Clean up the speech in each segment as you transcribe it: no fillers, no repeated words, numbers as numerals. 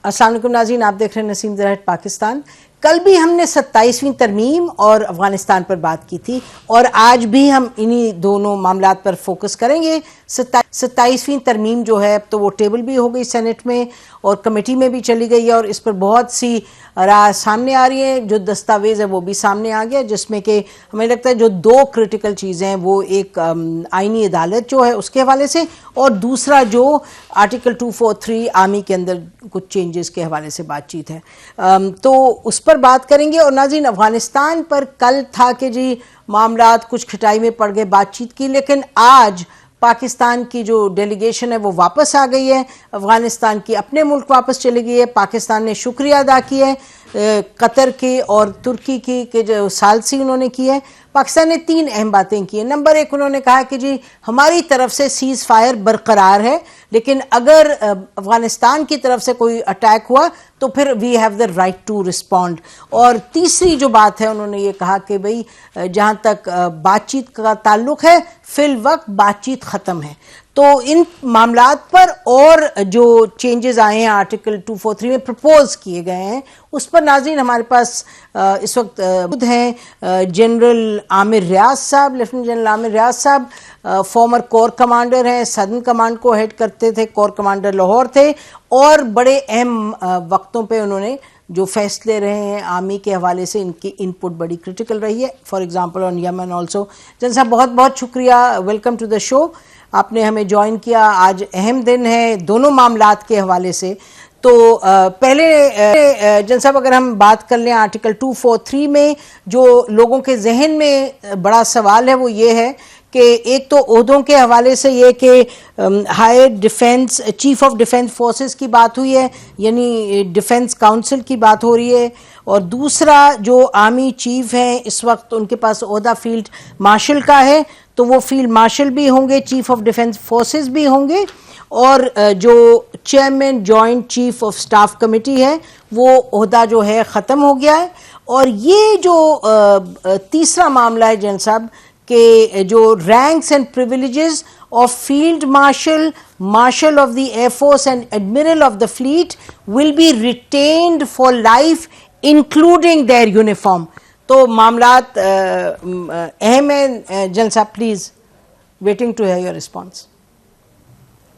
अस्सलाम वालेकुम नाज़रीन, आप देख रहे हैं नसीम ज़राअत पाकिस्तान। कल भी हमने 27वीं तरमीम और अफगानिस्तान पर बात की थी और आज भी हम इन्हीं दोनों मामलात पर फोकस करेंगे। 27वीं तरमीम जो है अब तो वो टेबल भी हो गई सेनेट में और कमेटी में भी चली गई है और इस पर बहुत सी राय सामने आ रही है। जो दस्तावेज है वो भी सामने आ गया, जिसमें कि हमें लगता है जो दो क्रिटिकल चीज़ें हैं वो एक आईनी अदालत जो है उसके हवाले से और दूसरा जो आर्टिकल 243 आर्मी के अंदर कुछ चेंजेस के हवाले से बातचीत है, तो उस पर बात करेंगे। और नाज़रीन, अफगानिस्तान पर कल था कि जी मामलात कुछ खिटाई में पड़ गए बातचीत की, लेकिन आज पाकिस्तान की जो डेलीगेशन है वो वापस आ गई है, अफगानिस्तान की अपने मुल्क वापस चली गई है। पाकिस्तान ने शुक्रिया अदा किया है कतर के और तुर्की की के जो सालसी उन्होंने की है। पाकिस्तान ने 3 अहम बातें की हैं। नंबर 1, उन्होंने कहा कि जी हमारी तरफ से सीज़ फायर बरकरार है, लेकिन अगर अफगानिस्तान की तरफ से कोई अटैक हुआ तो फिर we have the right to respond. और तीसरी जो बात है, उन्होंने ये कहा कि भाई जहाँ तक बातचीत का ताल्लुक है फिल वक्त बातचीत ख़त्म है। तो इन मामलात पर और जो चेंजेस आए हैं आर्टिकल 243 में प्रपोज किए गए हैं उस पर नाज़रीन हमारे पास इस वक्त खुद हैं जनरल आमिर रियाज साहब, लेफ्टिनेंट जनरल आमिर रियाज साहब, फॉर्मर कोर कमांडर हैं, सदर्न कमांड को हेड करते थे, कोर कमांडर लाहौर थे और बड़े अहम वक्तों पे उन्होंने जो फैसले रहे हैं आर्मी के हवाले से इनकी इनपुट बड़ी क्रिटिकल रही है। For example on Yemen also. जन साहब बहुत बहुत शुक्रिया, वेलकम टू द शो, आपने हमें ज्वाइन किया। आज अहम दिन है दोनों मामलात के हवाले से। तो पहले जन साहब अगर हम बात कर लें आर्टिकल 243 में जो लोगों के जहन में बड़ा सवाल है वो ये है कि एक तो ओहदों के हवाले से ये कि higher defence chief of defence forces की बात हुई है, यानी डिफेंस काउंसिल की बात हो रही है, और दूसरा जो आर्मी चीफ हैं इस वक्त उनके पास ओहदा फील्ड मार्शल का है, तो वो फील्ड मार्शल भी होंगे, चीफ ऑफ डिफेंस फोर्सेस भी होंगे, और जो chairman joint chief of staff committee है वो ओहदा जो है ख़त्म हो गया है। और ये जो तीसरा मामला है जन साहब के जो ranks and privileges of field marshal, marshal of the air force and admiral of the fleet will be retained for life including their uniform. तो मामलात अहम है जन साहब, please waiting to hear your response.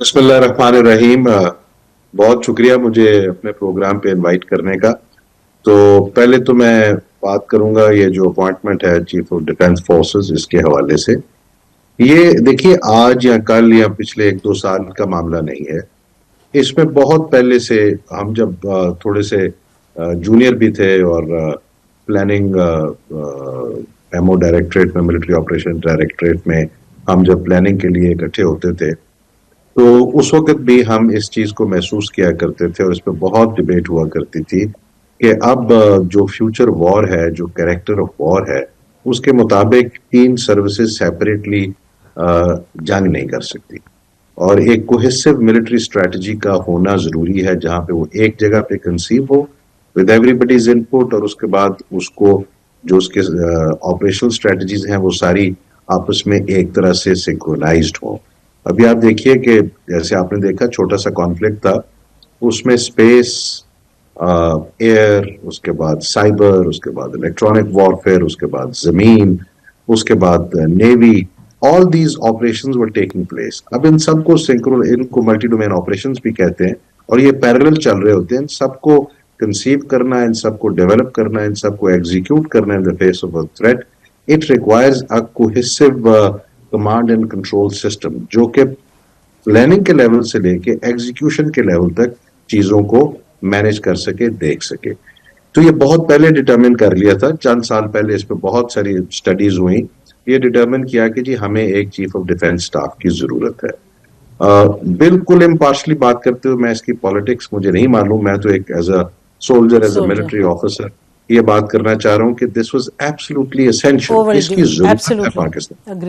बिस्मिल्लाहिर्रहमानिर्रहीम। बहुत शुक्रिया मुझे अपने प्रोग्राम पे इनवाइट करने का। तो पहले तो मैं बात करूंगा ये जो अपॉइंटमेंट है चीफ ऑफ डिफेंस फोर्सेस, इसके हवाले से। ये देखिए आज या कल या पिछले 1-2 साल का मामला नहीं है, इसमें बहुत पहले से हम जब थोड़े से जूनियर भी थे और प्लानिंग एमओ डायरेक्टरेट में, मिलिट्री ऑपरेशन डायरेक्टरेट में हम जब प्लानिंग के लिए इकट्ठे होते थे तो उस वक्त भी हम इस चीज को महसूस किया करते थे और इस पर बहुत डिबेट हुआ करती थी कि अब जो फ्यूचर वॉर है, जो कैरेक्टर ऑफ वॉर है, उसके मुताबिक 3 सर्विसेज सेपरेटली जंग नहीं कर सकती और एक कोहेसिव मिलिट्री स्ट्रेटजी का होना जरूरी है जहां पे वो एक जगह पे कंसीव हो विद एवरीबडीज इनपुट और उसके बाद उसको जो उसके ऑपरेशनल स्ट्रेटजीज हैं वो सारी आपस में एक तरह से सिंक्रोनाइज्ड हो। अभी आप देखिए कि जैसे आपने देखा छोटा सा कॉन्फ्लिक्ट था, उसमें स्पेस, एयर, उसके बाद साइबर, उसके बाद इलेक्ट्रॉनिक वॉरफेयर, उसके बाद जमीन, उसके बाद navy, all these operations were taking place. अब इन सबको इनको मल्टी डोमेन ऑपरेशंस भी कहते हैं और ये पैरेलल चल रहे होते हैं। इन सबको कंसीव करना, इन सबको डेवलप करना, इन सबको एग्जीक्यूट करना in the face of a threat, it requires a cohesive command and control system जो कि प्लानिंग के लेवल से लेके एग्जीक्यूशन के लेवल तक चीजों को मैनेज कर सके, देख सके। तो ये बहुत पहले डिटरमिन कर लिया था, चंद साल पहले इस पे बहुत सारी स्टडीज हुई, ये डिटरमिन किया कि जी हमें एक चीफ ऑफ डिफेंस स्टाफ की जरूरत है। बिल्कुल इम्पार्शली बात करते हुए, मैं इसकी पॉलिटिक्स मुझे नहीं मालूम, मैं तो एक as a soldier, as a military officer ये बात करना चाह रहा हूं कि दिस वाज एब्सोल्युटली एसेंशियल, इसकी जरूरत है पाकिस्तान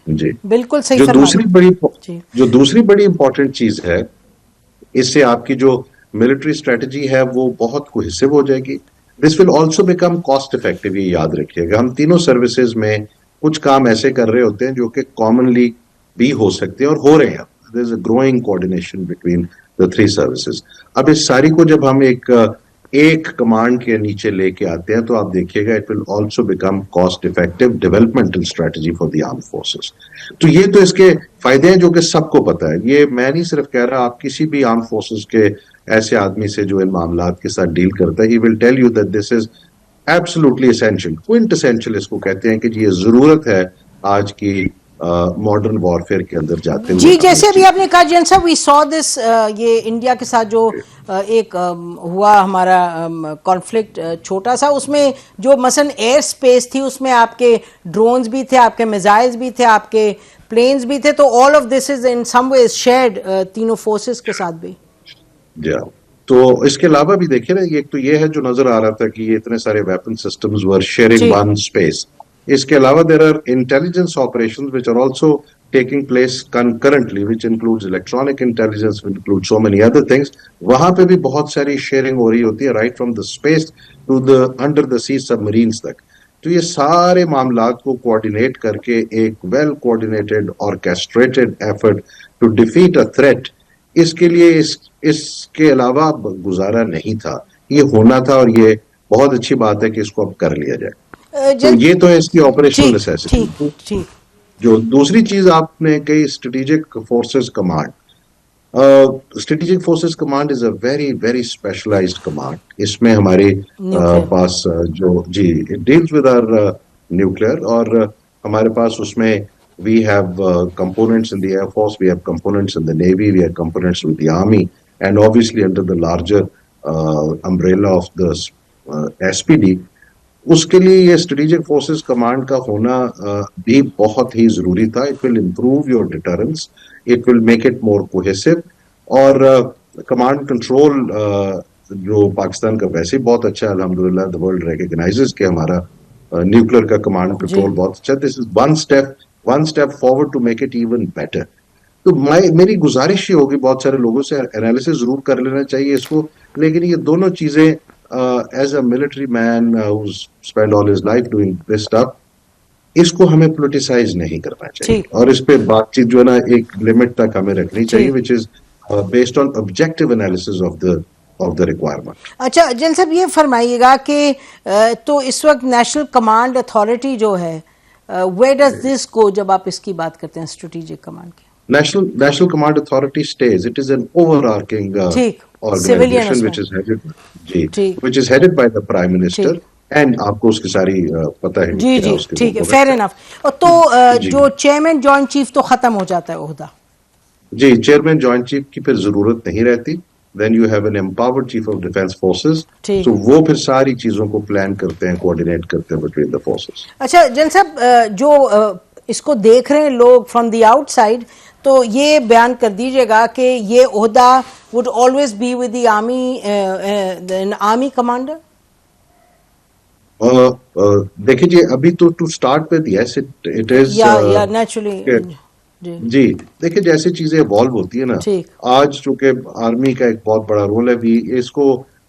जी। बिल्कुल सही। जो दूसरी बड़ी इंपॉर्टेंट चीज है, इससे आपकी जो मिलिट्री स्ट्रेटजी है वो बहुत कोहेसिव हो जाएगी। This will also become cost effective, ये याद रखिएगा। हम तीनों सर्विसेज में कुछ काम ऐसे कर रहे होते हैं जो कि कॉमनली भी हो सकते हैं और हो रहे हैं। There is a growing coordination between the three services. अब इस सारी को जब हम एक कमांड के नीचे लेके आते हैं तो आप देखिएगा it will also become cost effective developmental strategy for the arm forces. तो ये तो इसके फायदे हैं जो कि सबको पता है। ये मैं नहीं सिर्फ कह रहा, आप किसी भी आर्म फोर्सेस के ऐसे आदमी से जो इन मामलात के साथ डील करता है, he will tell you that this is absolutely essential, quintessential इसको कहते हैं कि ये जरूरत है आज की मॉडर्न वॉरफेयर के अंदर जाते हुए। जी, जैसे अभी आपने कहा जैन साहब, वी सॉ दिस, ये इंडिया के साथ जो एक हुआ हमारा कॉन्फ्लिक्ट छोटा सा, उसमें जो मसलन एयर स्पेस थी उसमें आपके ड्रोन्स भी थे, आपके मिसाइल्स भी थे, आपके प्लेन्स भी थे, तो all of this is in some ways shared तीनों फोर्सेस के साथ भी। जी, तो इसके अलावा भी देखिए ना, एक तो ये है जो नजर आ रहा था कि ये इतने सारे weapon systems were sharing one space. इसके अलावा there are intelligence operations which are also taking place concurrently, which includes electronic intelligence, which includes so many other things. वहां पे भी बहुत सारी शेयरिंग हो रही होती है, right from the space to the under the sea submarines तक। तो ये सारे मामलात को कोऑर्डिनेट करके एक well coordinated orchestrated effort to defeat a threat, इसके लिए इसके अलावा गुजारा नहीं था। ये होना था और ये बहुत अच्छी बात है कि इसको अब कर लिया जाए। तो ये तो है इसकी ऑपरेशनल नेसेसिटी। जो दूसरी चीज आपने कही, strategic forces command. Strategic forces command is a very very specialised command. इसमें हमारे पास जो जी it deals with our nuclear, और हमारे पास उसमें we have components in the air force, we have components in the navy, we have components with the army, and obviously under the larger umbrella of the SPD. उसके लिए ये strategic forces command का होना भी बहुत ही जरूरी था। It will improve your deterrence, it will make it more cohesive, और कमांड कंट्रोल जो पाकिस्तान का वैसे बहुत अच्छा है, अल्हम्दुलिल्लाह द वर्ल्ड रिकॉग्नाइजेस कि हमारा न्यूक्लियर का कमांड कंट्रोल बहुत अच्छा है। This is one step forward to make it even better. तो मेरी गुजारिश ये होगी, बहुत सारे लोगों से एनालिसिस जरूर कर लेना चाहिए इसको, लेकिन ये दोनों चीजें as a military man who's spent all his life doing this stuff, इसको हमें पोलिटिसाइज नहीं करना चाहिए, और इस पे बातचीत जो है ना एक लिमिट तक हमें रखनी चाहिए, which is based on objective analysis of the requirement। अच्छा जैन साहब, ये फरमाइएगा कि तो इस वक्त नेशनल कमांड अथॉरिटी जो है, where does this go जब आप इसकी बात करते हैं स्ट्रेटेजिक कमांड की? National Command Authority stays. It is an overarching organization which is headed by the Prime Minister, and आपको उसकी सारी पता है। जी, ठीक है, फेयर इनफ। तो जो चेयरमैन जॉइंट चीफ तो खत्म हो जाता है ओहदा। जी, चेयरमैन जॉइंट चीफ की फिर जरूरत नहीं रहती। Then you have an empowered chief of defense forces, तो वो फिर सारी चीजों को प्लान करते हैं, कोऑर्डिनेट करते हैं between the forces। अच्छा जैन साहब, जो इसको देख रहे हैं लोग फ्रॉम द आउटसाइड, तो ये बयान कर दीजिएगा कि ये ओहदा would always be with the army commander. देखिए जी, अभी तो to start with yes it is yeah naturally. जी, देखिए जैसे चीजें इवॉल्व होती है ना, आज चूंकि आर्मी का एक बहुत बड़ा रोल है, भी इसको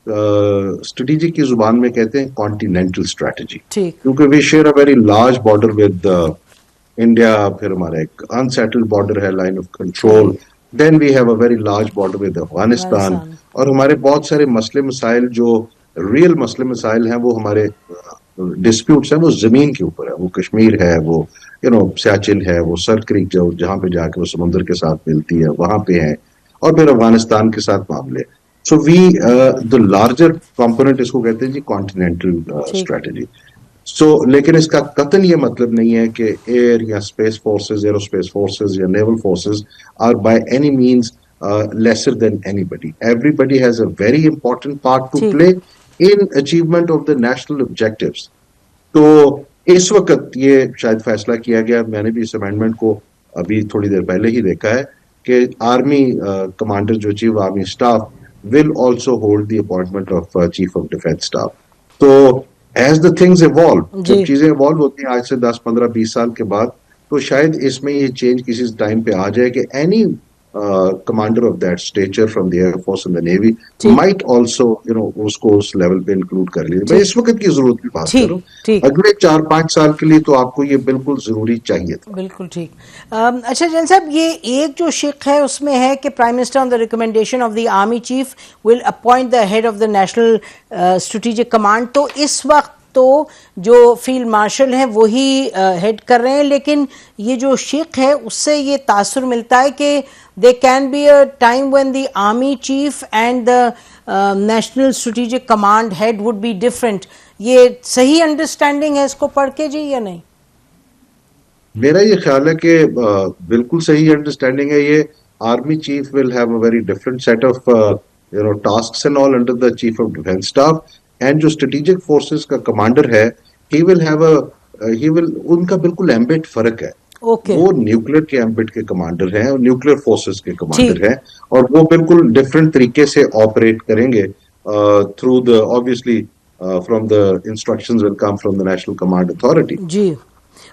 स्ट्रेटेजिक की जुबान में कहते हैं कॉन्टिनेंटल स्ट्रेटेजी, क्योंकि we share a very large border with India, फिर हमारा एक अनसेटल्ड बॉर्डर है, line of control, then we have a very large border with Afghanistan, और हमारे बहुत सारे मसले मसाइल जो रियल मसले मसाइल हैं, वो हमारे डिस्प्यूट्स हैं, वो जमीन के ऊपर है, वो कश्मीर है, वो सियाचिन है, वो सर क्रीक जो जहां पे जाके वो समुद्र के साथ मिलती है वहां पे है, और फिर अफगानिस्तान के साथ मामले। So we the larger component इसको कहते हैं जी कॉन्टिनेंटल स्ट्रेटेजी। सो लेकिन इसका कतन ये मतलब नहीं है कि एयर या स्पेस फोर्सेस, एरोस्पेस फोर्सेस या naval forces are by any means lesser than anybody. Everybody has a very important part to play in achievement of the national objectives. तो इस वक्त ये शायद फैसला किया गया, मैंने भी इस अमेंडमेंट को अभी थोड़ी देर पहले ही देखा है, कि आर्मी कमांडर जो chief army staff will also hold the appointment of chief of defence staff. तो एज द थिंग्स इवॉल्व, जब चीजें इवॉल्व होती हैं आज से 10, 15, 20 साल के बाद, तो शायद इसमें ये चेंज किसी टाइम पे आ जाए कि any commander of that stature from the Air Force and the Navy ठीक might also, उसको उस लेवल पे इंक्लूड कर लीजिए। मैं ठीक इस वक्त की जरूरत की बात कर रहा ठीक ठीक हूँ, अगले 4-5 साल के लिए तो आपको ये बिल्कुल जरूरी चाहिए था। बिल्कुल ठीक। अच्छा जैन साहब, ये एक जो शिक है उसमें है कि prime minister on the recommendation of the army chief will appoint the head of the national strategic command. तो इस वक्त तो जो फील्ड मार्शल हैं वही हेड कर रहे हैं, लेकिन ये जो शिक है उससे ये तासुर मिलता है कि they can be a time when the army cheap and the national strategic command head would be different. ये सही अंडरस्टैंडिंग है इसको पढ़ के जी या नहीं? मेरा ये ख्याल है कि बिल्कुल सही अंडरस्टैंडिंग है ये। Army chief will have a very different set of tasks and all under the chief of defence staff, and जो स्ट्रेटेजिक फोर्सेस का कमांडर है ही विल उनका बिल्कुल एम्बिट फर्क है। ओके वो न्यूक्लियर के एम्बिट के कमांडर हैं और न्यूक्लियर फोर्सेस के कमांडर ठीक हैं, और वो बिल्कुल डिफरेंट तरीके से ऑपरेट करेंगे through the obviously from the instructions will come from the national command authority. जी।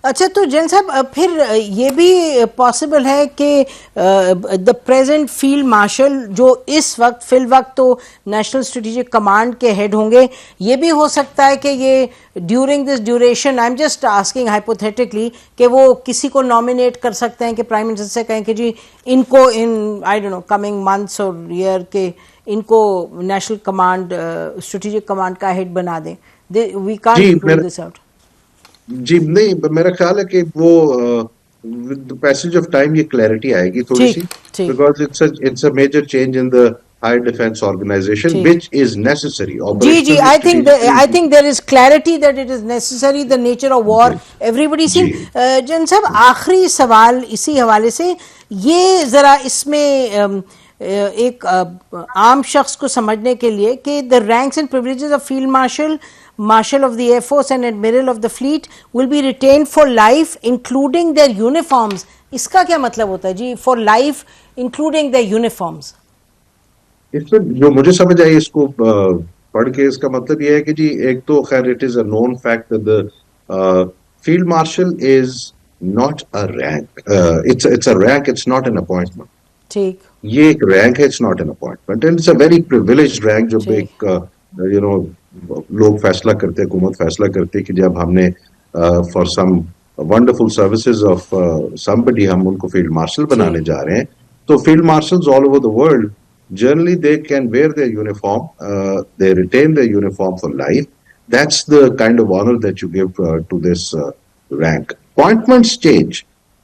अच्छा तो जैन साहब, फिर ये भी पॉसिबल है कि द प्रेजेंट फील्ड मार्शल जो इस वक्त फिल वक्त तो नेशनल स्ट्रेटेजिक कमांड के हेड होंगे, ये भी हो सकता है कि ये during this duration, I am just asking hypothetically, कि वो किसी को नॉमिनेट कर सकते हैं कि प्राइम मिनिस्टर से कहें कि जी इनको in I don't know coming months और ईयर के इनको नेशनल कमांड स्ट्रेटेजिक कमांड का हेड बना दें। We can't rule this out. जी नहीं, मेरा ख्याल है कि वो with the passage of time ये क्लैरिटी आएगी थोड़ी सी, ठीक ठीक because it's a major change in the high defence organisation ठीक विच इज नेसेसरी जी जी, operational I strategically. Think there is clarity that it is necessary, the nature of war everybody seen. जी जन साहब, आखिरी सवाल इसी हवाले से, ये जरा इसमें एक आम शख्स को समझने के लिए कि the ranks and privileges of field marshal, marshal of the air force and admiral of the fleet will be retain for life including their uniforms. इसका क्या मतलब होता है जी, for life including their uniforms? इसमें जो मुझे समझ आई इसको पढ़ के, इसका मतलब ये है कि जी एक तो खैर it is a known fact that the field martial is not a rank, it's a rank, it's not an appointment. ठीक ये एक रैंक है, it's not an appointment, and it's a very privileged rank. जब ठीक एक you know लोग फैसला करते हैं, हुकूमत फैसला करती है कि जब हमने for some wonderful services of somebody हम उनको फील्ड मार्शल बनाने ठीक जा रहे हैं, तो field marshals all over the world generally they can wear their uniform, they retain their uniform for life. That's the kind of honor that you give to this rank. Appointments change.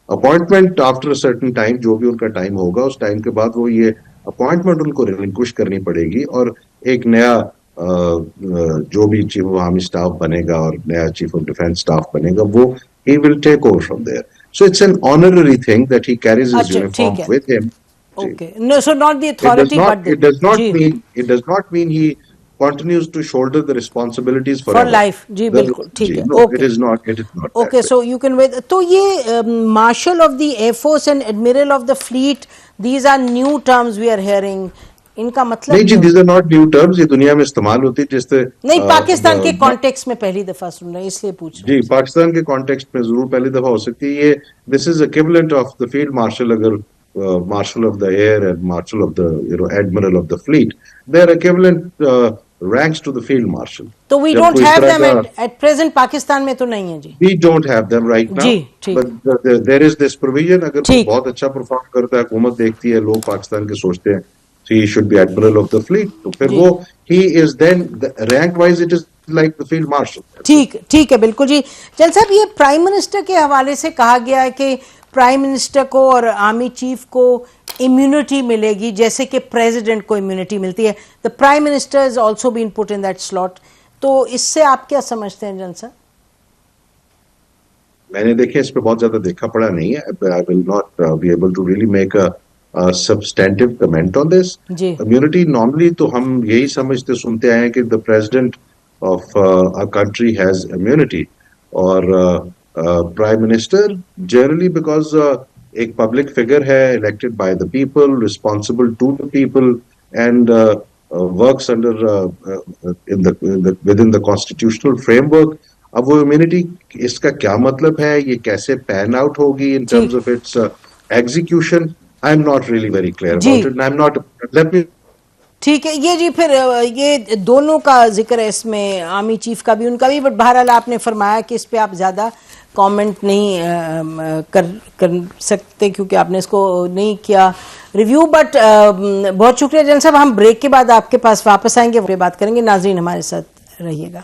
Appointment after a certain time, जो भी उनका time होगा उस time के बाद वो ये appointment उनको रिलिंक्विश करनी पड़ेगी, और एक नया जो भी चीफ ऑफ आर्मी स्टाफ बनेगा और नया चीफ ऑफ डिफेंस स्टाफ बनेगा, वो he will take over from there. So it's an honorary thing that he carries his अच्छा uniform ठीक है, with him. Okay. No, so not the It does authority not. But It does not जी mean. It does not mean he continues to shoulder the responsibilities for forever. Life. जी बिल्कुल ठीक है, No, it okay is not. It is not that okay. way. So you can wait. तो ये marshal of the air force and admiral of the fleet, these are new terms we are hearing, इनका मतलब नहीं जी, क्या? these are not new terms. ये दुनिया में इस्तेमाल होती है जिससे नहीं, पाकिस्तान के कॉन्टेक्स्ट में पहली दफा सुन रहे हैं, इसलिए पूछ रहे हैं जी आपसे। पाकिस्तान के कॉन्टेक्स्ट में जरूर पहली दफा हो सकती है ये। This is equivalent of the field marshal. अगर marshal of the air and marshal of the admiral of the fleet, they are equivalent ranks to the field marshal. तो वी जब डोंट कोई इस हैव तरह देम का at present, Pakistan में तो नहीं है जी। We don't have them right now, जी ठीक but there is this provision. अगर कोई ठीक बहुत अच्छा परफॉर्म करता है, हुकूमत देखती है, लोग पाकिस्तान के सोचते हैं he should be admiral of the fleet, तो फिर जी वो he is then rank wise it is like the field marshal. ठीक ठीक है, बिल्कुल जी। चल साहब, ये प्राइम मिनिस्टर के हवाले से कहा गया है कि प्राइम मिनिस्टर को और आर्मी चीफ को इम्यूनिटी मिलेगी जैसे कि प्रेसिडेंट को इम्यूनिटी मिलती है। The prime minister is also been put in that slot. तो इससे आप क्या समझते हैं जन साहब? मैंने देखे इस पे बहुत ज्यादा देखा पड़ा नहीं है। I will not be able to really make a substantive comment on this. Ji Immunity normally तो हम यही समझते सुनते आए हैं कि the president of a country has immunity, और prime minister generally because एक public figure है, elected by the people, responsible to the people, and works under within the constitutional framework. अब वो इम्यूनिटी इसका क्या मतलब है, ये कैसे पैन आउट होगी इन ठीक terms of its execution, I am not really very clear जी। About it, I am not, let me. ठीक है, ये जी फिर ये दोनों का जिक्र है इसमें, आर्मी चीफ का भी उनका भी, बट बहरहाल आपने फरमाया कि इस पे आप ज्यादा कमेंट नहीं कर सकते क्योंकि आपने इसको नहीं किया रिव्यू। बट बहुत शुक्रिया जनरल साहब, हम ब्रेक के बाद आपके पास वापस आएंगे, बात करेंगे। नाजरीन हमारे साथ रहिएगा।